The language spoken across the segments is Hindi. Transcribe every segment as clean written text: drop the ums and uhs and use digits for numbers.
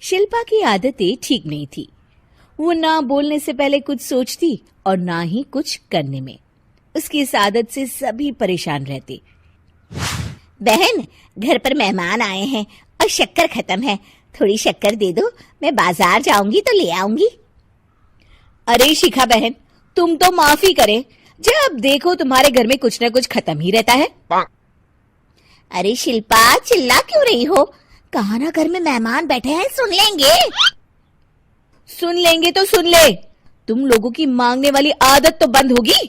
शिल्पा की आदतें ठीक नहीं थी। वो ना बोलने से पहले कुछ सोचती और ना ही कुछ करने में। उसकी इस आदत से सभी परेशान रहते। बहन, घर पर मेहमान आए हैं और शक्कर खत्म है, थोड़ी शक्कर दे दो, मैं बाजार जाऊंगी तो ले आऊंगी। अरे शिखा बहन, तुम तो माफी करे, जब देखो तुम्हारे घर में कुछ न कुछ खत्म ही रहता है। अरे शिल्पा, चिल्ला क्यों रही हो? कहा ना घर में मेहमान बैठे हैं, सुन लेंगे। सुन लेंगे तो सुन ले, तुम लोगों की मांगने वाली आदत तो बंद होगी।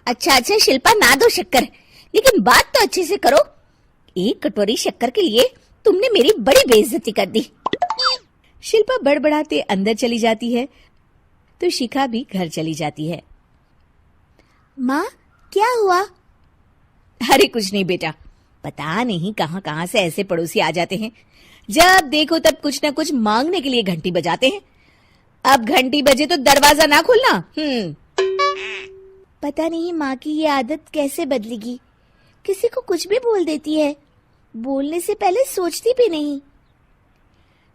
अच्छा शिल्पा, ना दो शक्कर, लेकिन बात तो अच्छे से करो। एक कटोरी शक्कर के लिए तुमने मेरी बड़ी बेइज्जती कर दी। शिल्पा बड़बड़ाते अंदर चली जाती है तो शिखा भी घर चली जाती है। माँ, क्या हुआ? अरे कुछ नहीं बेटा, पता नहीं कहां कहां से ऐसे पड़ोसी आ जाते हैं, जब देखो तब कुछ न कुछ मांगने के लिए घंटी बजाते हैं। अब घंटी बजे तो दरवाजा ना खोलना। पता नहीं माँ की ये आदत कैसे बदलेगी, किसी को कुछ भी बोल देती है, बोलने से पहले सोचती भी नहीं।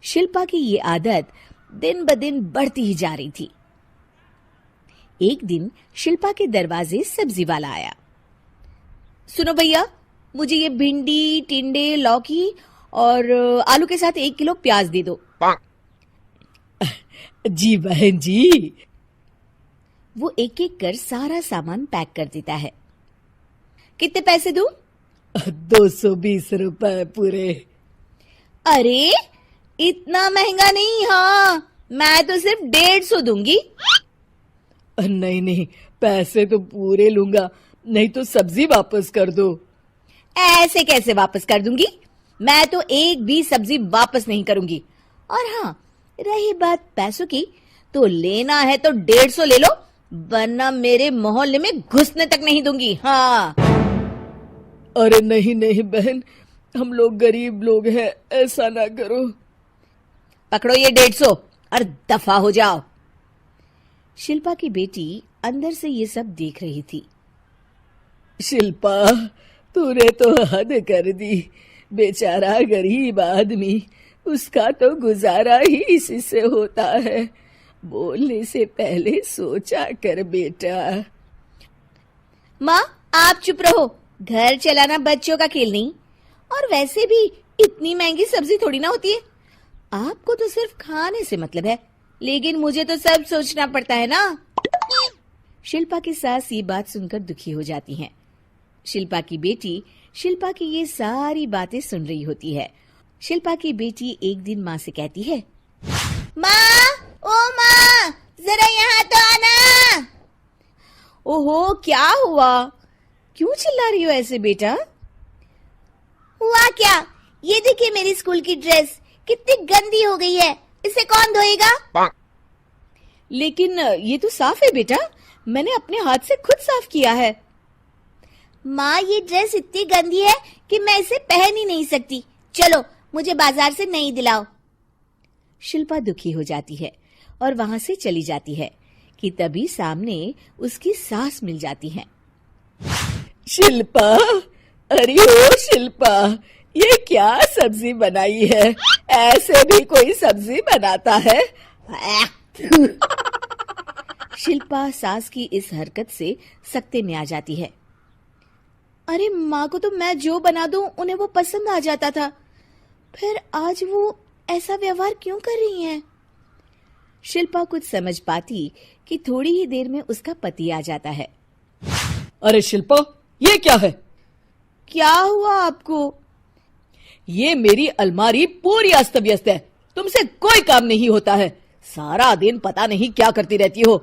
शिल्पा की ये आदत दिन ब दिन बढ़ती ही जा रही थी। एक दिन शिल्पा के दरवाजे सब्जी वाला आया। सुनो भैया, मुझे ये भिंडी, टिंडे, लौकी और आलू के साथ 1 किलो प्याज दे दो। जी बहन जी। वो एक एक कर सारा सामान पैक कर देता है। कितने पैसे दूं? 220 रुपए पूरे। अरे इतना महंगा नहीं, हाँ मैं तो सिर्फ 150 दूंगी। नहीं नहीं, पैसे तो पूरे लूंगा, नहीं तो सब्जी वापस कर दो। ऐसे कैसे वापस कर दूंगी? मैं तो एक भी सब्जी वापस नहीं करूंगी। और हाँ, रही बात पैसों की, तो लेना है तो 150 ले लो, वरना मेरे मोहल्ले में घुसने तक नहीं दूंगी। हाँ। अरे नहीं नहीं बहन, हम लोग गरीब लोग हैं, ऐसा ना करो। पकड़ो ये 150 और दफा हो जाओ। शिल्पा की बेटी अंदर से ये सब देख रही थी। शिल्पा, तूने तो हद कर दी। बेचारा गरीब आदमी, उसका तो गुजारा ही इसी से होता है। बोलने से पहले सोचा कर बेटा। माँ आप चुप रहो, घर चलाना बच्चों का खेल नहीं, और वैसे भी इतनी महंगी सब्जी थोड़ी ना होती है। आपको तो सिर्फ खाने से मतलब है, लेकिन मुझे तो सब सोचना पड़ता है ना। शिल्पा की सास ये बात सुनकर दुखी हो जाती हैं। शिल्पा की बेटी शिल्पा की ये सारी बातें सुन रही होती है। शिल्पा की बेटी एक दिन माँ से कहती है, माँ, ओ माँ, जरा यहाँ तो आना। ओहो क्या हुआ, क्यों चिल्ला रही हो ऐसे बेटा? हुआ क्या, ये देखिए मेरी स्कूल की ड्रेस कितनी गंदी हो गई है, इसे कौन धोएगा? लेकिन ये तो साफ है बेटा, मैंने अपने हाथ से खुद साफ किया है। माँ, ये ड्रेस इतनी गंदी है कि मैं इसे पहन ही नहीं सकती, चलो मुझे बाजार से नई दिलाओ। शिल्पा दुखी हो जाती है और वहां से चली जाती है कि तभी सामने उसकी सास मिल जाती है। शिल्पा, अरे ओ शिल्पा, ये क्या सब्जी बनाई है? ऐसे भी कोई सब्जी बनाता है? शिल्पा सास की इस हरकत से सख्ते में आ जाती है। अरे माँ को तो मैं जो बना दूं उन्हें वो पसंद आ जाता था, फिर आज वो ऐसा व्यवहार क्यों कर रही हैं? शिल्पा कुछ समझ पाती कि थोड़ी ही देर में उसका पति आ जाता है। अरे शिल्पा, ये क्या है? क्या हुआ आपको? ये मेरी अलमारी पूरी अस्त व्यस्त है, तुमसे कोई काम नहीं होता है, सारा दिन पता नहीं क्या करती रहती हो।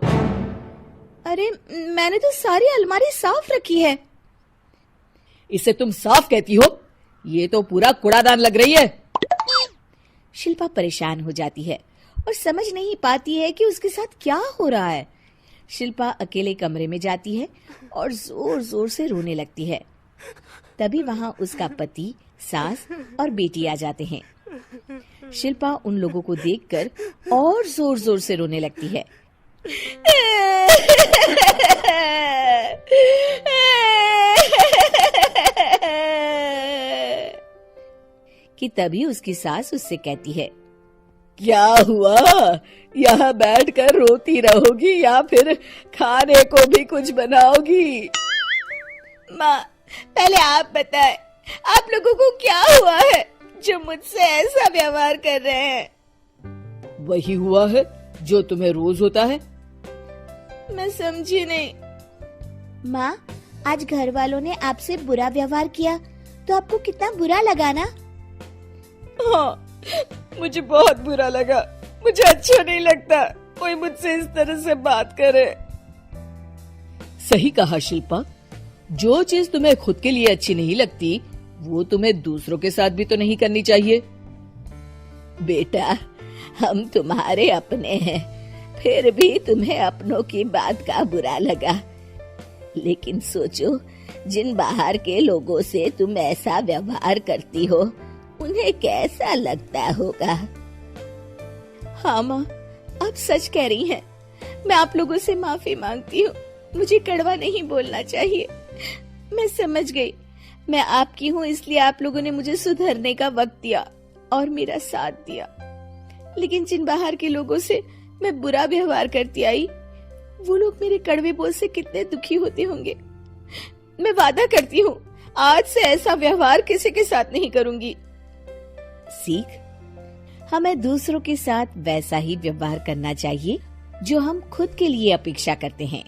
अरे मैंने तो सारी अलमारी साफ रखी है। इसे तुम साफ कहती हो? ये तो पूरा कूड़ादान लग रही है। शिल्पा परेशान हो जाती है और समझ नहीं पाती है कि उसके साथ क्या हो रहा है। शिल्पा अकेले कमरे में जाती है और जोर जोर से रोने लगती है। तभी वहां उसका पति, सास और बेटी आ जाते हैं। शिल्पा उन लोगों को देखकर और जोर जोर से रोने लगती है। कि तभी उसकी सास उससे कहती है, क्या हुआ? यहाँ बैठकर रोती रहोगी या फिर खाने को भी कुछ बनाओगी? माँ पहले आप बताएं, आप लोगों को क्या हुआ है जो मुझसे ऐसा व्यवहार कर रहे हैं? वही हुआ है जो तुम्हें रोज होता है। मैं समझी नहीं। माँ, आज घर वालों ने आपसे बुरा व्यवहार किया तो आपको कितना बुरा लगा ना? हाँ, मुझे बहुत बुरा लगा। मुझे अच्छा नहीं लगता कोई मुझसे इस तरह से बात करे। सही कहा शिल्पा, जो चीज तुम्हें खुद के लिए अच्छी नहीं लगती वो तुम्हें दूसरों के साथ भी तो नहीं करनी चाहिए। बेटा, हम तुम्हारे अपने हैं, फिर भी तुम्हें अपनों की बात का बुरा लगा। लेकिन सोचो, जिन बाहर के लोगों से तुम ऐसा व्यवहार करती हो उन्हें कैसा लगता होगा। हाँ माँ, आप सच कह रही हैं। मैं आप लोगों से माफी मांगती हूँ। मुझे कड़वा नहीं बोलना चाहिए। मैं समझ गई, मैं आपकी हूँ इसलिए आप लोगों ने मुझे सुधरने का वक्त दिया और मेरा साथ दिया। लेकिन जिन बाहर के लोगों से मैं बुरा व्यवहार करती आई, वो लोग मेरे कड़वे बोल से कितने दुखी होते होंगे। मैं वादा करती हूँ आज से ऐसा व्यवहार किसी के साथ नहीं करूंगी। सीख, हमें दूसरों के साथ वैसा ही व्यवहार करना चाहिए जो हम खुद के लिए अपेक्षा करते हैं।